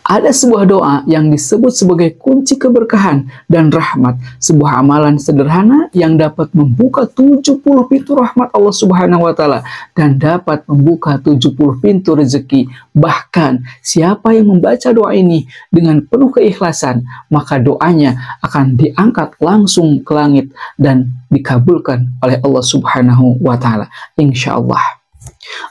Ada sebuah doa yang disebut sebagai kunci keberkahan dan rahmat. Sebuah amalan sederhana yang dapat membuka 70 pintu rahmat Allah Subhanahu wa Ta'ala dan dapat membuka 70 pintu rezeki. Bahkan siapa yang membaca doa ini dengan penuh keikhlasan, maka doanya akan diangkat langsung ke langit dan dikabulkan oleh Allah Subhanahu wa Ta'ala. Insya Allah.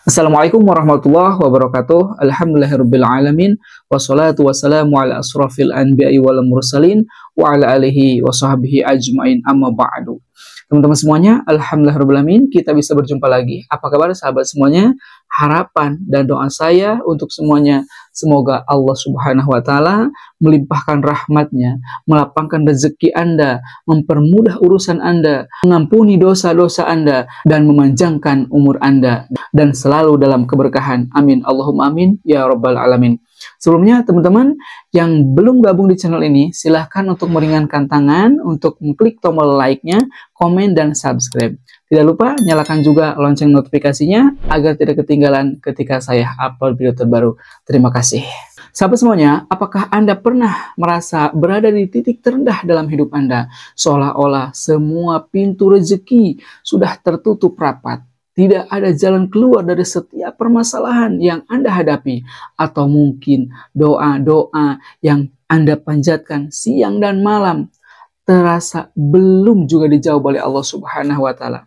Assalamualaikum warahmatullahi wabarakatuh. Alhamdulillahirrabbilalamin. Wassalatu wassalamu ala asrafil anbiya'i wal mursalin wa ala alihi wa sahbihi ajma'in, amma ba'du. Teman-teman semuanya, alhamdulillahirrabbilalamin, kita bisa berjumpa lagi. Apa kabar sahabat semuanya? Harapan dan doa saya untuk semuanya, semoga Allah Subhanahu wa Ta'ala melimpahkan rahmatnya, melapangkan rezeki Anda, mempermudah urusan Anda, mengampuni dosa-dosa Anda, dan memanjangkan umur Anda, dan selalu dalam keberkahan. Amin. Allahumma amin ya rabbal alamin. Sebelumnya teman-teman yang belum gabung di channel ini, silahkan untuk meringankan tangan untuk mengklik tombol like-nya, komen, dan subscribe. Tidak lupa nyalakan juga lonceng notifikasinya agar tidak ketinggalan ketika saya upload video terbaru. Terima kasih. Sahabat semuanya, apakah Anda pernah merasa berada di titik terendah dalam hidup Anda? Seolah-olah semua pintu rezeki sudah tertutup rapat. Tidak ada jalan keluar dari setiap permasalahan yang Anda hadapi. Atau mungkin doa-doa yang Anda panjatkan siang dan malam terasa belum juga dijawab oleh Allah Subhanahu wa Ta'ala.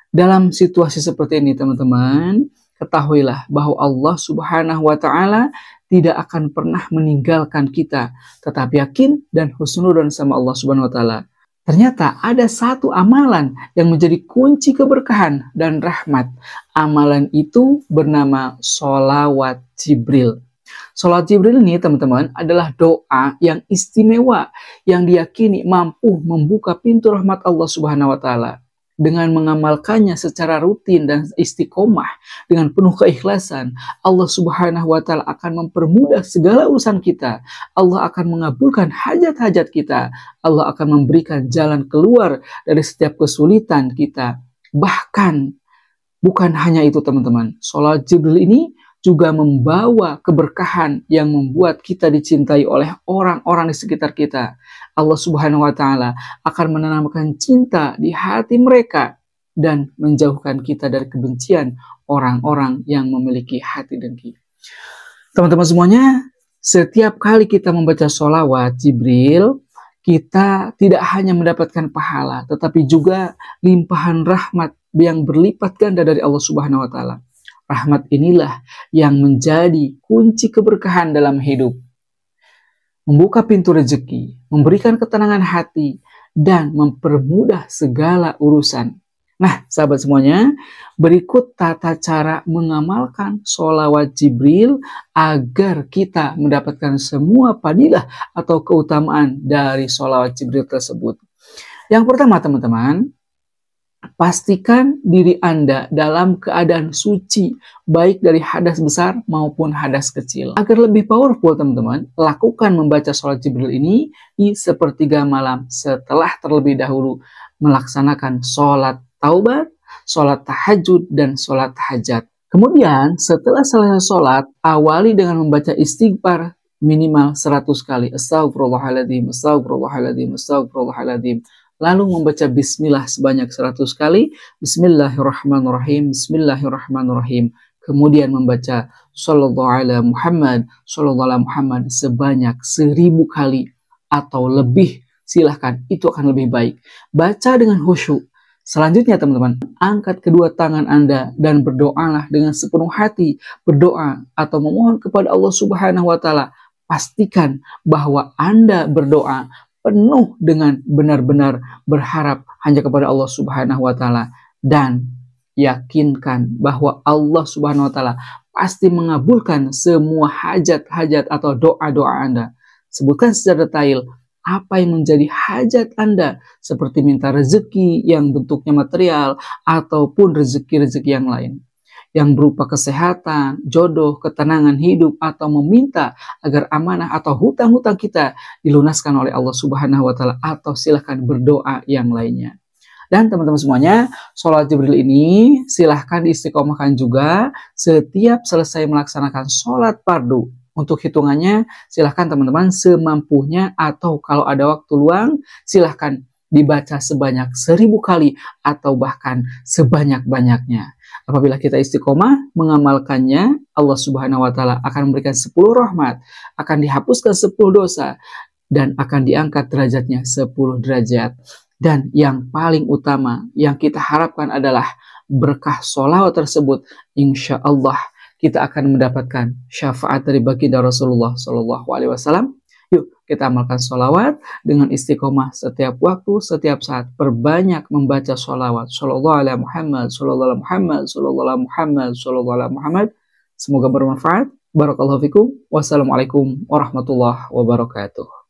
Dalam situasi seperti ini teman-teman, ketahuilah bahwa Allah Subhanahu wa Ta'ala tidak akan pernah meninggalkan kita. Tetap yakin dan husnudzon sama Allah Subhanahu wa Ta'ala. Ternyata ada satu amalan yang menjadi kunci keberkahan dan rahmat. Amalan itu bernama sholawat Jibril. Sholawat Jibril ini teman-teman adalah doa yang istimewa yang diyakini mampu membuka pintu rahmat Allah Subhanahu wa Ta'ala. Dengan mengamalkannya secara rutin dan istiqomah dengan penuh keikhlasan, Allah Subhanahu wa Ta'ala akan mempermudah segala urusan kita. Allah akan mengabulkan hajat-hajat kita. Allah akan memberikan jalan keluar dari setiap kesulitan kita. Bahkan bukan hanya itu teman-teman, sholawat Jibril ini juga membawa keberkahan yang membuat kita dicintai oleh orang-orang di sekitar kita. Allah Subhanahu wa Ta'ala akan menanamkan cinta di hati mereka dan menjauhkan kita dari kebencian orang-orang yang memiliki hati dengki. Teman-teman semuanya, setiap kali kita membaca sholawat Jibril, kita tidak hanya mendapatkan pahala, tetapi juga limpahan rahmat yang berlipat ganda dari Allah Subhanahu wa Ta'ala. Rahmat inilah yang menjadi kunci keberkahan dalam hidup. Membuka pintu rezeki, memberikan ketenangan hati, dan mempermudah segala urusan. Nah, sahabat semuanya, berikut tata cara mengamalkan sholawat Jibril agar kita mendapatkan semua fadilah atau keutamaan dari sholawat Jibril tersebut. Yang pertama teman-teman, pastikan diri Anda dalam keadaan suci, baik dari hadas besar maupun hadas kecil. Agar lebih powerful teman-teman, lakukan membaca sholat Jibril ini di sepertiga malam setelah terlebih dahulu melaksanakan sholat taubat, sholat tahajud, dan sholat hajat. Kemudian setelah selesai sholat, awali dengan membaca istighfar minimal 100 kali. Astagfirullahaladzim, astagfirullahaladzim, astagfirullahaladzim. Lalu membaca bismillah sebanyak 100 kali. Bismillahirrahmanirrahim, bismillahirrahmanirrahim. Kemudian membaca sallallahu ala Muhammad, sallallahu ala Muhammad sebanyak 1000 kali atau lebih. Silahkan, itu akan lebih baik. Baca dengan khusyuk. Selanjutnya teman-teman, angkat kedua tangan Anda dan berdoalah dengan sepenuh hati. Berdoa atau memohon kepada Allah Subhanahu wa Ta'ala. Pastikan bahwa Anda berdoa penuh dengan benar-benar berharap hanya kepada Allah Subhanahu wa Ta'ala, dan yakinkan bahwa Allah Subhanahu wa Ta'ala pasti mengabulkan semua hajat-hajat atau doa-doa Anda. Sebutkan secara detail apa yang menjadi hajat Anda, seperti minta rezeki yang bentuknya material ataupun rezeki-rezeki yang lain, yang berupa kesehatan, jodoh, ketenangan hidup, atau meminta agar amanah atau hutang-hutang kita dilunaskan oleh Allah Subhanahu wa Ta'ala, atau silahkan berdoa yang lainnya. Dan teman-teman semuanya, sholat Jibril ini silahkan diistiqomahkan juga setiap selesai melaksanakan sholat fardu. Untuk hitungannya, silahkan teman-teman semampunya atau kalau ada waktu luang, silahkan dibaca sebanyak 1000 kali atau bahkan sebanyak-banyaknya. Apabila kita istiqomah mengamalkannya, Allah Subhanahu wa taala akan memberikan 10 rahmat, akan dihapuskan 10 dosa, dan akan diangkat derajatnya 10 derajat. Dan yang paling utama yang kita harapkan adalah berkah sholawat tersebut, insya Allah kita akan mendapatkan syafaat dari baginda Rasulullah Shallallahu Alaihi Wasallam. Yuk kita amalkan sholawat dengan istiqomah setiap waktu, setiap saat. Perbanyak membaca sholawat. Shallallahu alaihi Muhammad, Shallallahu alaihi Muhammad, Shallallahu alaihi Muhammad, Shallallahu alaihi Muhammad. Semoga bermanfaat. Barakallahu fikum. Wassalamualaikum warahmatullahi wabarakatuh.